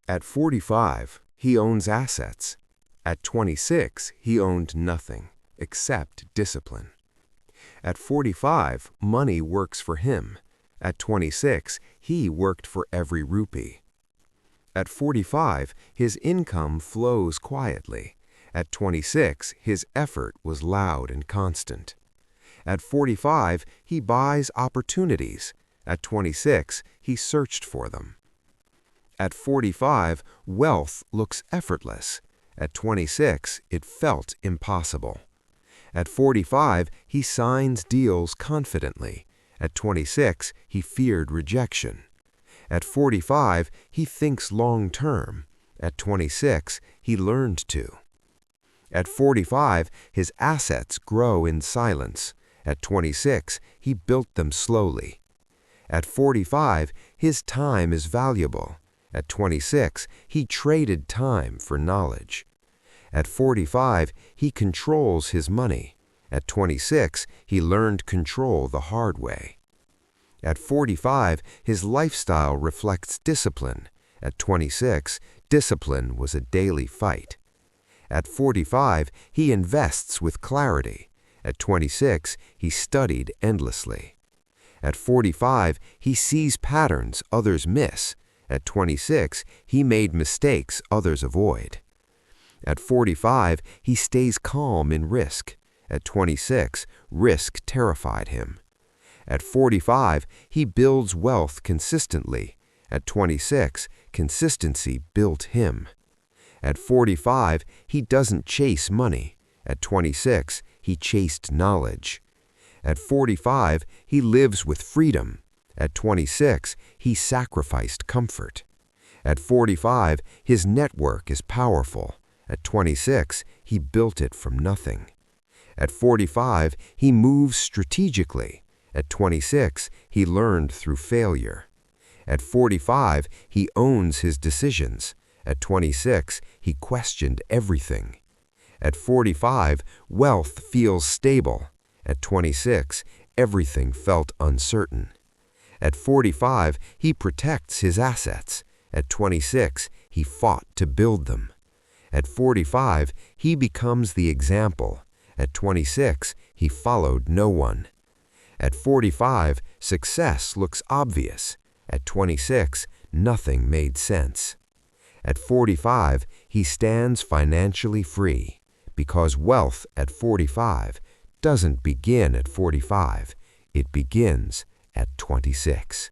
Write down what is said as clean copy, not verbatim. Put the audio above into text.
At 45, he owns assets. At 26, he owned nothing except discipline. At 45, money works for him. At 26, he worked for every rupee. At 45, his income flows quietly. At 26, his effort was loud and constant. At 45, he buys opportunities. At 26, he searched for them. At 45, wealth looks effortless. At 26, it felt impossible. At 45, he signs deals confidently. At 26, he feared rejection. At 45, he thinks long-term. At 26, he learned to. At 45, his assets grow in silence. At 26, he built them slowly. At 45, his time is valuable. At 26, he traded time for knowledge. At 45, he controls his money. At 26, he learned control the hard way. At 45, his lifestyle reflects discipline. At 26, discipline was a daily fight. At 45, he invests with clarity. At 26, he studied endlessly. At 45, he sees patterns others miss. At 26, he made mistakes others avoid. At 45, he stays calm in risk. At 26, risk terrified him. At 45, he builds wealth consistently. At 26, consistency built him. At 45, he doesn't chase money. At 26, he chased knowledge. At 45, he lives with freedom. At 26, he sacrificed comfort. At 45, his network is powerful. At 26, he built it from nothing. At 45, he moves strategically. At 26, he learned through failure. At 45, he owns his decisions. At 26, he questioned everything. At 45, wealth feels stable. At 26, everything felt uncertain. At 45, he protects his assets. At 26, he fought to build them. At 45, he becomes the example. At 26, he followed no one. At 45, success looks obvious. At 26, nothing made sense. At 45, he stands financially free, because wealth at 45 doesn't begin at 45, it begins at 26.